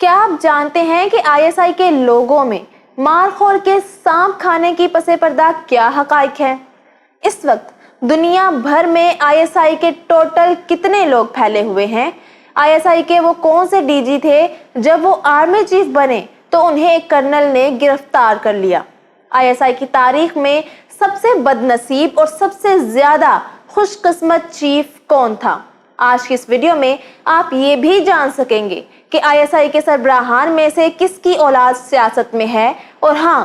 کیا آپ جانتے ہیں کہ ISI کے لوگوں میں مارخور کے سانپ کھانے کی پس پردہ کیا حقائق ہیں؟ اس وقت دنیا بھر میں ISI کے ٹوٹل کتنے لوگ پھیلے ہوئے ہیں؟ ISI کے وہ کون سے DG تھے جب وہ آرمی چیف بنے تو انہیں ایک کرنل نے گرفتار کر لیا؟ ISI کی تاریخ میں سب سے بد نصیب اور سب سے زیادہ خوش قسمت چیف کون تھا؟ آج کی اس ویڈیو میں آپ یہ بھی جان سکیں گے کہ ISI کے سربراہان میں سے کس کی اولاد سیاست میں ہے، اور ہاں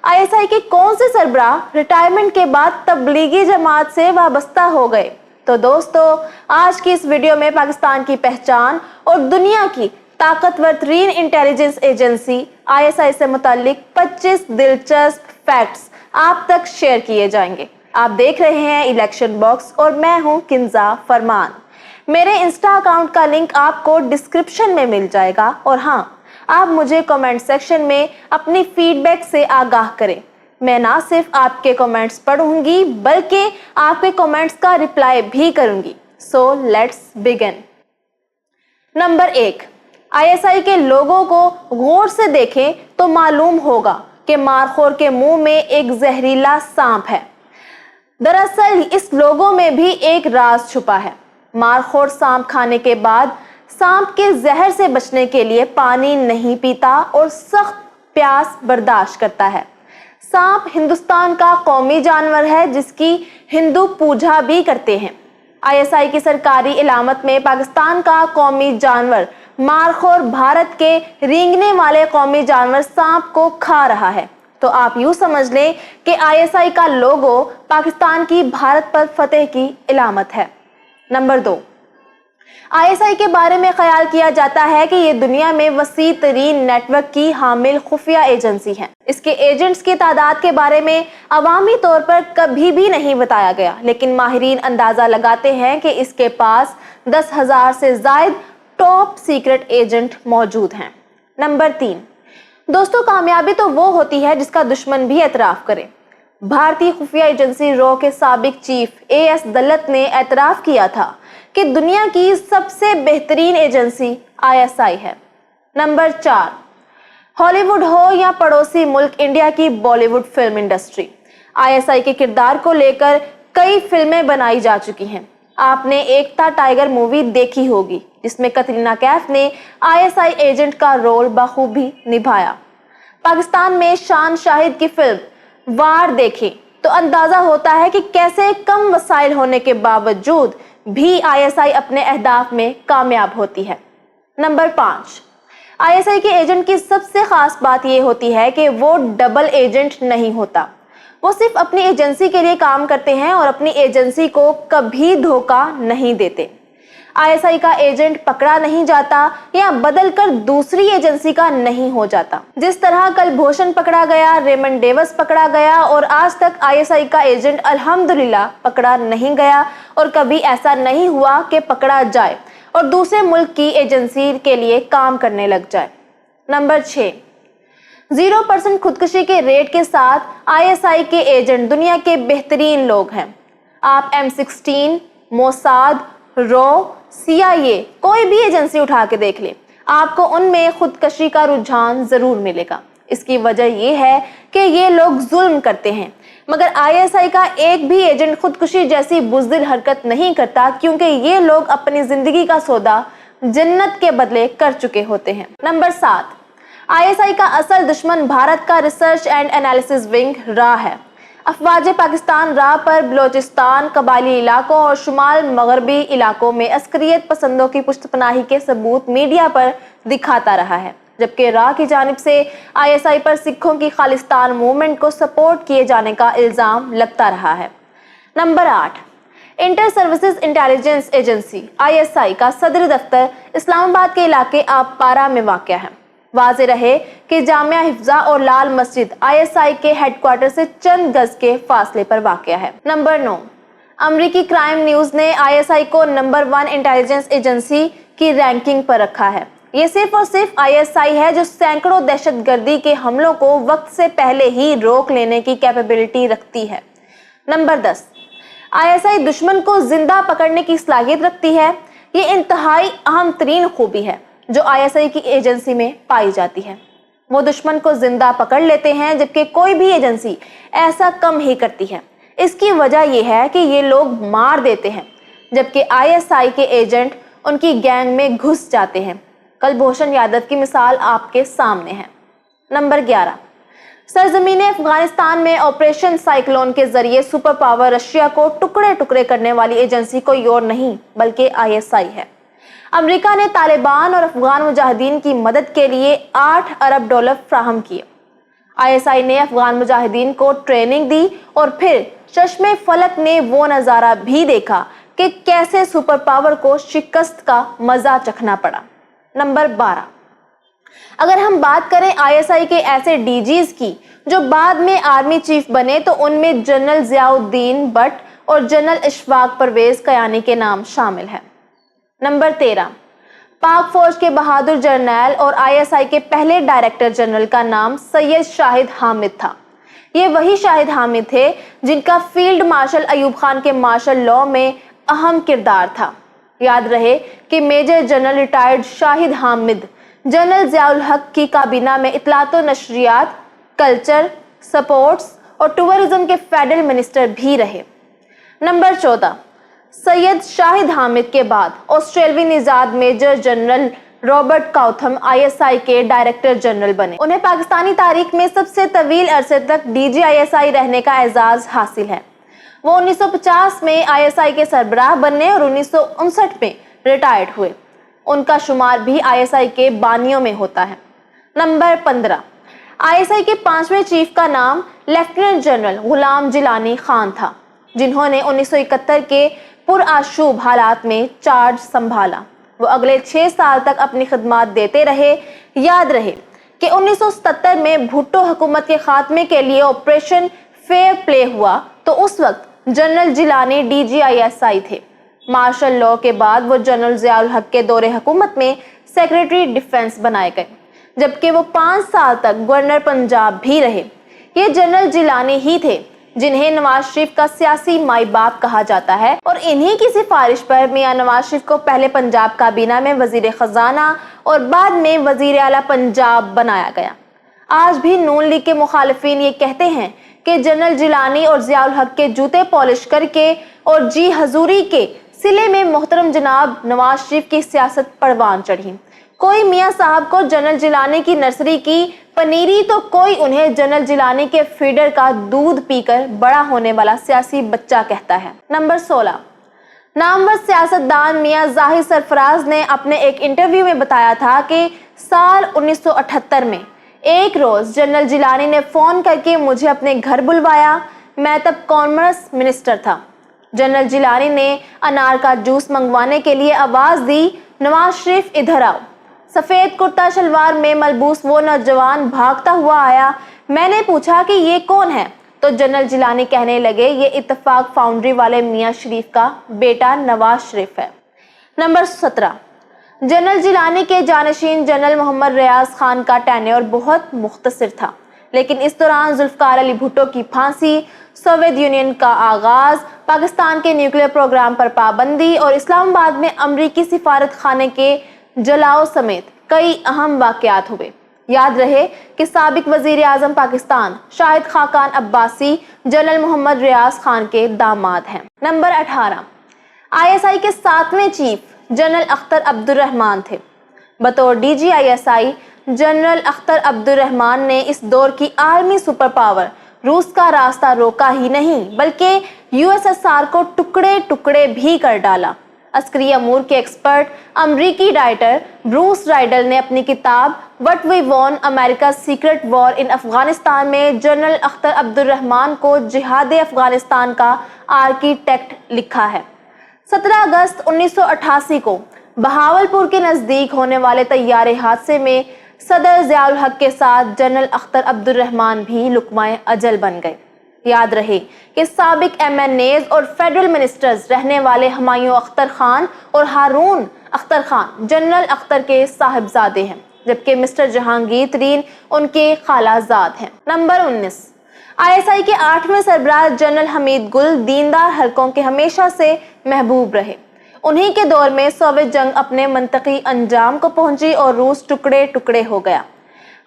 ISI کے کون سے سربراہ ریٹائرمنٹ کے بعد تبلیغی جماعت سے وابستہ ہو گئے۔ تو دوستو، آج کی اس ویڈیو میں پاکستان کی پہچان اور دنیا کی طاقتور ترین انٹیلیجنس ایجنسی ISI سے متعلق 25 دلچسپ فیکٹس آپ تک شیئر کیے جائیں گے۔ آپ دیکھ رہے ہیں الیکشن باکس اور میں ہوں کنزا فرمان۔ میرے انسٹا اکاؤنٹ کا لنک آپ کو ڈسکرپشن میں مل جائے گا، اور ہاں، آپ مجھے کمنٹ سیکشن میں اپنی فیڈ بیک سے آگاہ کریں۔ میں نہ صرف آپ کے کمنٹس پڑھوں گی بلکہ آپ کے کمنٹس کا رپلائی بھی کروں گی۔ So let's begin. Number 1، ISI کے لوگوں کو غور سے دیکھیں تو معلوم ہوگا کہ مارخور کے منہ میں ایک زہریلا سانپ ہے۔ دراصل اس لوگوں میں بھی ایک راز چھپا ہے۔ مارخور سانپ کھانے کے بعد سانپ کے زہر سے بچنے کے لیے پانی نہیں پیتا اور سخت پیاس برداشت کرتا ہے۔ سانپ ہندوستان کا قومی جانور ہے جس کی ہندو پوجا بھی کرتے ہیں۔ ISI کی سرکاری علامت میں پاکستان کا قومی جانور مارخور بھارت کے رینگنے والے قومی جانور سانپ کو کھا رہا ہے، تو آپ یوں سمجھ لیں کہ ISI کا لوگو پاکستان کی بھارت پر فتح کی علامت ہے۔ نمبر 2، ISI کے بارے میں خیال کیا جاتا ہے کہ یہ دنیا میں وسیع ترین نیٹ ورک کی حامل خفیہ ایجنسی ہے۔ اس کے ایجنٹس کی تعداد کے بارے میں عوامی طور پر کبھی بھی نہیں بتایا گیا، لیکن ماہرین اندازہ لگاتے ہیں کہ اس کے پاس 10,000 سے زائد ٹاپ سیکرٹ ایجنٹ موجود ہیں۔ نمبر 3، دوستو، کامیابی تو وہ ہوتی ہے جس کا دشمن بھی اعتراف کرے۔ بھارتی خفیہ ایجنسی رو کے سابق چیف AS دلت نے اعتراف کیا تھا کہ دنیا کی سب سے بہترین ایجنسی ISI ہے۔ نمبر 4، ہالی ووڈ ہو یا پڑوسی ملک انڈیا کی بالی ووڈ فلم انڈسٹری، ISI کے کردار کو لے کر کئی فلمیں بنائی جا چکی ہیں۔ آپ نے ایکتا ٹائیگر مووی دیکھی ہوگی جس میں کترینہ کیف نے ISI ایجنٹ کا رول بخوبی نبھایا۔ پاکستان میں شان شاہد کی فلم وار دیکھیں تو اندازہ ہوتا ہے کہ کیسے کم وسائل ہونے کے باوجود بھی ISI اپنے اہداف میں کامیاب ہوتی ہے۔ نمبر 5، ISI کے ایجنٹ کی سب سے خاص بات یہ ہوتی ہے کہ وہ ڈبل ایجنٹ نہیں ہوتا۔ وہ صرف اپنی ایجنسی کے لیے کام کرتے ہیں اور اپنی ایجنسی کو کبھی دھوکہ نہیں دیتے۔ ISI کا ایجنٹ پکڑا نہیں جاتا یا بدل کر دوسری ایجنسی کا نہیں ہو جاتا۔ جس طرح کلبھوشن پکڑا گیا، ریمنڈ ڈیوس پکڑا گیا اور آج تک ISI کا ایجنٹ الحمدللہ پکڑا نہیں گیا، اور کبھی ایسا نہیں ہوا کہ پکڑا جائے اور دوسرے ملک کی ایجنسی کے لیے کام کرنے لگ جائے۔ نمبر 6، 0% خودکشی کے ریٹ کے ساتھ ISI کے ایجنٹ دنیا کے بہترین لوگ ہیں۔ آپ M16، موساد، رو، CIA کوئی بھی ایجنسی اٹھا کے دیکھ لیں، آپ کو ان میں خودکشی کا رجحان ضرور ملے گا۔ اس کی وجہ یہ ہے کہ یہ لوگ ظلم کرتے ہیں، مگر ISI کا ایک بھی ایجنٹ خودکشی جیسی بزدل حرکت نہیں کرتا، کیونکہ یہ لوگ اپنی زندگی کا سودا جنت کے بدلے کر چکے ہوتے ہیں۔ نمبر 7، ISI کا اصل دشمن بھارت کا ریسرچ اینڈ انالیسس ونگ را ہے۔ افواج پاکستان را پر بلوچستان، قبائلی علاقوں اور شمال مغربی علاقوں میں عسکریت پسندوں کی پشت پناہی کے ثبوت میڈیا پر دکھاتا رہا ہے، جبکہ را کی جانب سے ISI پر سکھوں کی خالصتان موومنٹ کو سپورٹ کیے جانے کا الزام لگتا رہا ہے۔ Number 8، inter services intelligence agency ISI کا صدر دفتر اسلام آباد کے علاقے آبپارہ میں واقع ہے۔ واضح رہے کہ جامعہ حفظہ اور لال مسجد ISI کے ہیڈ کوارٹر سے چند گز کے فاصلے پر واقع ہے۔ نمبر 9، امریکی کرائم نیوز نے ISI کو نمبر 1 انٹیلیجنس ایجنسی کی رینکنگ پر رکھا ہے۔ یہ صرف اور صرف ISI ہے جو سینکڑوں دہشت گردی کے حملوں کو وقت سے پہلے ہی روک لینے کی کیپیبلٹی رکھتی ہے۔ نمبر 10، ISI دشمن کو زندہ پکڑنے کی صلاحیت رکھتی ہے۔ یہ انتہائی اہم ترین خوبی ہے۔ जो ISI की एजेंसी में पाई जाती है। वो दुश्मन को जिंदा पकड़ लेते हैं, जबकि कोई भी एजेंसी ऐसा कम ही करती है। इसकी वजह यह है कि ये लोग मार देते हैं, जबकि ISI के एजेंट उनकी गैंग में घुस जाते हैं। कुलभूषण यादव की मिसाल आपके सामने है। नंबर 11, सरजमीन अफगानिस्तान में ऑपरेशन साइक्लोन के जरिए सुपर पावर रशिया को टुकड़े टुकड़े करने वाली एजेंसी कोई और नहीं बल्कि ISI है। अमेरिका ने तालिबान और अफगान मुजाहिदीन की मदद के लिए $8 अरब फ्राहम किए। ISI ने अफगान मुजाहिदीन को ट्रेनिंग दी और फिर चश्मे फलक ने वो नज़ारा भी देखा कि कैसे सुपर पावर को शिकस्त का मजा चखना पड़ा। नंबर 12, अगर हम बात करें ISI के ऐसे DGs की जो बाद में आर्मी चीफ बने, तो उनमें जनरल जियाउद्दीन भट्ट और जनरल इशफाक परवेज कयानी के नाम शामिल है। नंबर 13, पाक फौज के बहादुर जर्नैल और ISI के पहले डायरेक्टर जनरल का नाम सैयद शाहिद हामिद था। ये वही शाहिद हामिद थे जिनका फील्ड मार्शल अयूब खान के मार्शल लॉ में अहम किरदार था। याद रहे कि major general retired Shahid Hamid general Ziaul Haq की काबीना में इत्तलात व नशरियात, कल्चर, स्पोर्ट्स और टूरिज्म के फेडरल मिनिस्टर भी रहे। नंबर 14, सैयद शाहिद हामिद के बाद ऑस्ट्रेलवी निजाद major general Robert Cawthome ISI के डायरेक्टर जनरल बने। उन्हें पाकिस्तानी तारीख में सबसे तवील अरसे तक DG ISI रहने का एजाज हासिल है। वो 1950 में ISI के सरबराह बनने और 1959 में रिटायर्ड हुए। उनका शुमार भी ISI के बानियों में होता है। नंबर 15, ISI के 5वें चीफ का नाम लेफ्टिनेंट जनरल गुलाम जिलानी खान था, जिन्होंने 1971 के पुरआशूब हालात में चार्ज संभाला। वो अगले 6 साल तक अपनी खिदमत देते रहे। याद रहे कि 1977 में भुट्टो हुकूमत के खात्मे के लिए ऑपरेशन फेयर प्ले हुआ, तो उस वक्त जनरल जिलानी DG ISI थे। मार्शल लॉ के बाद वो जनरल जियाउल हक के दौरे हुकूमत में सेक्रेटरी डिफेंस बनाए गए, जबकि वो 5 साल तक गवर्नर पंजाब भी रहे। ये जनरल जिलानी ही थे जिन्हें नवाज शरीफ का सियासी माई बाप कहा जाता है, और इन्हीं की सिफारिश पर मियां नवाज शरीफ को पहले पंजाब काबीना में वजीर खजाना और बाद में वजीर आला पंजाब बनाया गया। आज भी नून लीग के मुखालिफिन ये कहते हैं कि जनरल जिलानी और जियाउल हक के जूते पॉलिश करके और जी हजूरी के सिले में मोहतरम जनाब नवाज शरीफ की सियासत परवान चढ़ी। कोई मियां साहब को जनरल जिलानी की नर्सरी की पनीरी, तो कोई उन्हें जनरल जिलानी के फीडर का दूध पीकर बड़ा होने वाला सियासी बच्चा कहता है। नंबर 16, नामवर सियासतदान मियां जाहिद सरफराज ने अपने एक इंटरव्यू में बताया था कि साल 1978 में एक रोज जनरल जिलानी ने फोन करके मुझे अपने घर बुलवाया। मैं तब कॉमर्स मिनिस्टर था। जनरल जिलानी ने अनार का जूस मंगवाने के लिए आवाज दी, नवाज शरीफ इधर आओ। सफेद कुर्ता शलवार में मलबूस वो नौजवान भागता हुआ आया। मैंने पूछा कि ये कौन है, तो जनरल जिलानी कहने लगे ये इत्तेफाक फाउंड्री वाले मियां शरीफ का बेटा नवाज शरीफ है। नंबर 17, जनरल जिलानी के जानशीन जनरल मोहम्मद रियाज खान का टेन्योर बहुत मुख्तसर था, लेकिन इस दौरान जुल्फकार अली भुट्टो की फांसी, सोवियत यूनियन का आगाज, पाकिस्तान के न्यूक्लियर प्रोग्राम पर पाबंदी और इस्लामाबाद में अमरीकी सिफारत खाने के जलाओ समेत कई अहम वाकयात हुए। याद रहे कि साबिक वजीर आजम पाकिस्तान शाहिद खाकान अब्बासी जनरल मोहम्मद रियाज खान के दामाद हैं। नंबर 18, ISI के 7वें चीफ जनरल अख्तर अब्दुर्रहमान थे। बतौर DG ISI general Akhtar Abdurrahman ने इस दौर की आर्मी सुपर पावर रूस का रास्ता रोका ही नहीं, बल्कि USSR को टुकड़े टुकड़े भी कर डाला। अस्करी अमूर के एक्सपर्ट अमरीकी राइटर ब्रूस राइडल ने अपनी किताब what we won America secret war in Afghanistan में जनरल अख्तर अब्दुर्रहमान को जिहाद अफगानिस्तान का आर्किटेक्ट लिखा है। 17 अगस्त 1988 को बहावलपुर के नजदीक होने वाले तैयारे हादसे में सदर जियाउल हक के साथ जनरल अख्तर अब्दुर्रहमान भी लुकमाए अजल बन गए। याद रहे कि साबिक MNAs और फेडरल मिनिस्टर्स रहने वाले हुमायूं अख्तर खान और हारून अख्तर खान जनरल अख्तर के साहिबजादे हैं, जबकि मिस्टर जहांगीर तरीन उनके खालाजाद हैं। नंबर 19, ISI के 8वें सरबराह जनरल हमीद गुल दीनदार हलकों के हमेशा से महबूब रहे। उन्हीं के दौर में सोवियत जंग अपने मंतकी अंजाम को पहुंची और रूस टुकड़े टुकड़े हो गया।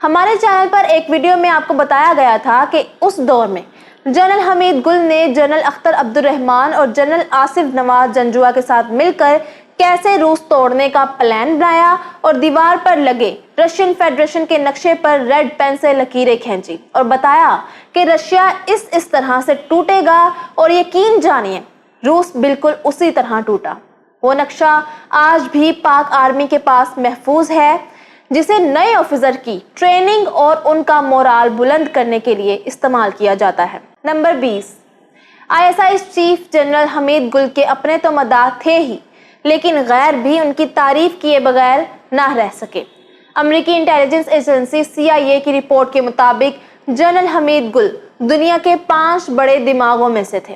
हमारे चैनल पर एक वीडियो में आपको बताया गया था कि उस दौर में जनरल हमीद गुल ने जनरल अख्तर अब्दुर्रहमान और जनरल आसिफ नवाज जंजुआ के साथ मिलकर कैसे रूस तोड़ने का प्लान बनाया और दीवार पर लगे रशियन फेडरेशन के नक्शे पर रेड पेन से लकीरें खींची और बताया कि रशिया इस तरह से टूटेगा, और यकीन जानिए रूस बिल्कुल उसी तरह टूटा। वो नक्शा आज भी पाक आर्मी के पास महफूज है, जिसे नए ऑफिसर की ट्रेनिंग और उनका मोराल बुलंद करने के लिए इस्तेमाल किया जाता है। Number 20, ISI chief general Hamid गुल के अपने तो मदाह थे ही, लेकिन गैर भी उनकी तारीफ किए बगैर ना रह सके। अमेरिकी इंटेलिजेंस एजेंसी CIA की रिपोर्ट के मुताबिक जनरल हमीद गुल दुनिया के 5 बड़े दिमागों में से थे।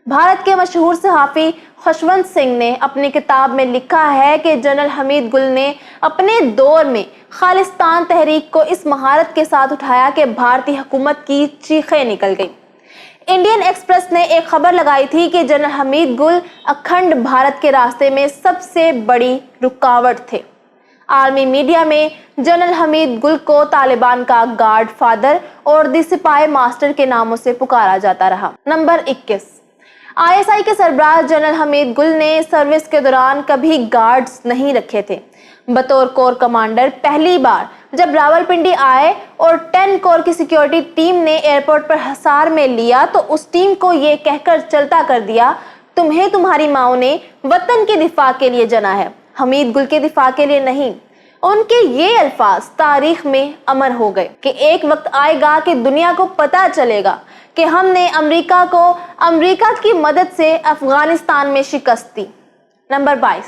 भारत के मशहूर सहाफ़ी खुशवंत सिंह ने अपनी किताब में लिखा है कि जनरल हमीद गुल ने अपने दौर में खालिस्तान तहरीक को इस महारत के साथ उठाया कि भारतीय हुकूमत की चीखें निकल गई। इंडियन एक्सप्रेस ने एक खबर लगाई थी कि जनरल हमीद गुल अखंड भारत के रास्ते में सबसे बड़ी रुकावट थे। आर्मी मीडिया में जनरल हमीद गुल को तालिबान का गॉड फादर और द सिपाही मास्टर के नामों से पुकारा जाता रहा। नंबर 21, आईएसआई के सरबराह जनरल हमीद गुल ने सर्विस के दौरान कभी गार्ड्स नहीं रखे थे। बतौर कोर कमांडर पहली बार जब रावलपिंडी आए और 10 कोर की सिक्योरिटी टीम ने एयरपोर्ट पर हिसार में लिया तो उस टीम को ये कहकर चलता कर दिया, तुम्हें तुम्हारी माओ ने वतन के दिफा के लिए जना है, हमीद गुल के दिफा के लिए नहीं। उनके ये अल्फाज तारीख में अमर हो गए कि एक वक्त आएगा कि दुनिया को पता चलेगा कि हमने अमेरिका की मदद से अफगानिस्तान में शिकस्त दी। नंबर 22,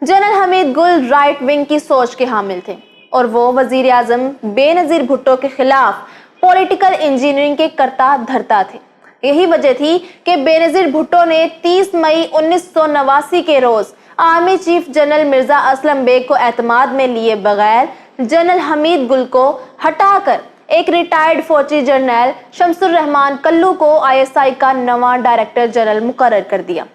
जनरल हमीद गुल राइट विंग की सोच के हामिल थे और वो वजीर आजम बेनजीर भुट्टो के खिलाफ पॉलिटिकल इंजीनियरिंग के करता धरता थे। यही वजह थी कि बेनजीर भुट्टो ने 30 मई 1989 के रोज army chief general Mirza Aslam Beg को एतमाद में लिए बगैर जनरल हमीद गुल को हटाकर एक रिटायर्ड फौजी जनरल शमसुर रहमान कल्लू को आईएसआई का नवा डायरेक्टर जनरल मुकर्रर कर दिया।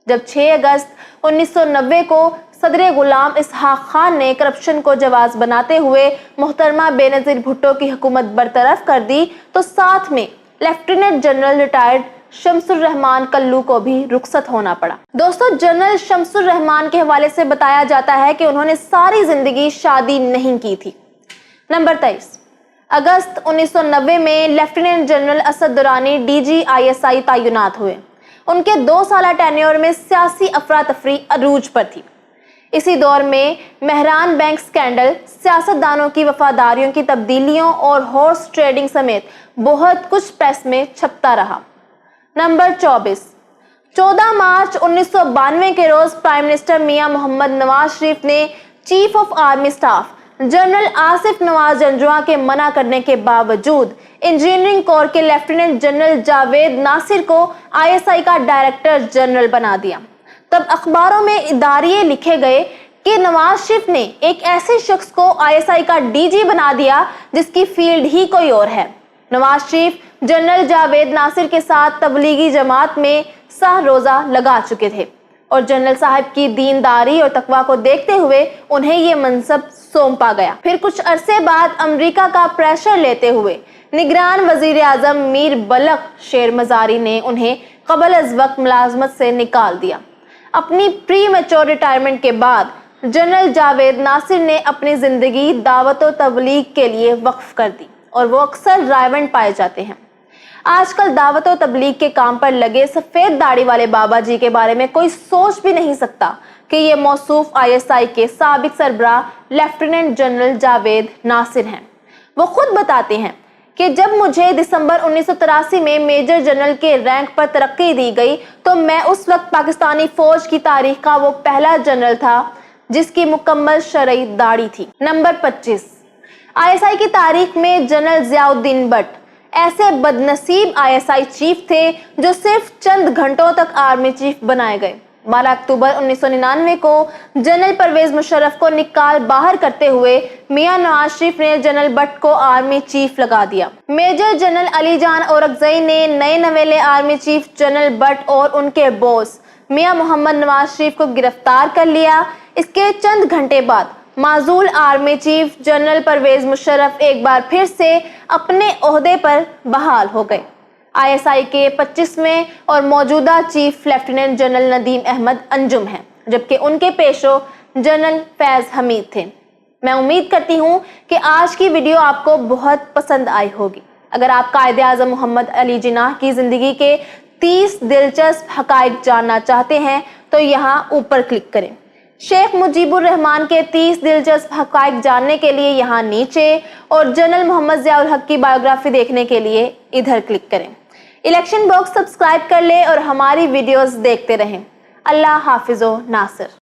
जब 6 अगस्त 1990 को सदर गुलाम इसहाक खान ने करप्शन को जवाज बनाते हुए मोहतरमा बेनजीर भुट्टो की हुकूमत बरतरफ कर दी तो साथ में lieutenant general retired Shamsur Rahman Kallu को भी रुखसत होना पड़ा। दोस्तों, जनरल शमसुर रहमान के हवाले से बताया जाता है कि उन्होंने सारी जिंदगी शादी नहीं की थी। नंबर 23, अगस्त 1990 में lieutenant general Asad Durrani DG ISI तैनात हुए। उनके 2 साल टेन्योर में सियासी अफरा तफरी अरूज पर थी। इसी दौर में मेहरान बैंक स्कैंडल, सियासतदानों की वफादारियों की तब्दीलियों और हॉर्स ट्रेडिंग समेत बहुत कुछ प्रेस में छपता रहा। नंबर 24, 14 मार्च 1992 के रोज प्राइम मिनिस्टर मियां मोहम्मद नवाज शरीफ ने chief of army staff general Asif Nawaz Janjua के मना करने के बावजूद इंजीनियरिंग कोर के लेफ्टिनेंट जनरल जावेद नासिर को आईएसआई का डायरेक्टर जनरल बना दिया। तब अखबारों में इदारिये लिखे गए कि नवाज शरीफ ने एक ऐसे शख्स को आईएसआई का DG बना दिया जिसकी फील्ड ही कोई और है। नवाज शरीफ जनरल जावेद नासिर के साथ तबलीगी जमात में सह रोजा लगा चुके थे और जनरल साहब की दीनदारी और तकवा को देखते हुए उन्हें ये मनसब सौंपा गया। फिर कुछ अरसे बाद अमेरिका का प्रेशर लेते हुए निगरान वजीर आजम मीर बलख शेर मजारी ने उन्हें कबल अज वक्त मुलाजमत से निकाल दिया। अपनी प्री मैच्योर रिटायरमेंट के बाद जनरल जावेद नासिर ने अपनी जिंदगी दावत और तबलीग के लिए वक्फ कर दी और वो अक्सर रायवंड पाए जाते हैं। आजकल दावत और तबलीग के काम पर लगे सफेद दाढ़ी वाले बाबा जी के बारे में कोई सोच भी नहीं सकता कि ये मौसूफ आईएसआई के साबिक सरबराह लेफ्टिनेंट जनरल जावेद नासिर हैं। वो खुद बताते हैं कि जब मुझे दिसंबर 1983 में मेजर जनरल के रैंक पर तरक्की दी गई तो मैं उस वक्त पाकिस्तानी फौज की तारीख का वो पहला जनरल था जिसकी मुकम्मल शरई दाढ़ी थी। नंबर 25, आईएसआई की तारीख में जनरल जियाउद्दीन भट्ट ऐसे बदनसीब आईएसआई चीफ थे जो सिर्फ चंद घंटों तक आर्मी चीफ बनाए गए। 12 अक्टूबर 1999 को जनरल परवेज मुशर्रफ को निकाल बाहर करते हुए मियां नवाज शरीफ ने जनरल भट्ट को आर्मी चीफ लगा दिया। मेजर जनरल अली जान औरकजई ने नए नवेले आर्मी चीफ जनरल भट्ट और उनके बॉस میاں محمد نواز شریف کو گرفتار کر لیا۔ اس کے چند گھنٹے بعد معزول army chief general Pervez Musharraf ایک بار پھر سے اپنے عہدے پر بحال ہو گئے۔ ISI کے 25ویں اور موجودہ chief lieutenant general Nadeem Ahmed Anjum ہیں، جبکہ ان کے پیشرو جنرل فیض حمید تھے۔ میں امید کرتی ہوں کہ آج کی ویڈیو آپ کو بہت پسند آئی ہوگی۔ اگر آپ قائد اعظم محمد علی جناح کی زندگی کے 30 دلچسپ حقائق جاننا چاہتے ہیں تو یہاں اوپر کلک کریں۔ شیخ مجیب الرحمان کے 30 دلچسپ حقائق جاننے کے لیے یہاں نیچے، اور جنرل محمد ضیاء الحق کی بایوگرافی دیکھنے کے لیے ادھر کلک کریں۔ الیکشن باکس سبسکرائب کر لیں اور ہماری ویڈیوز دیکھتے رہیں۔ اللہ حافظ و ناصر۔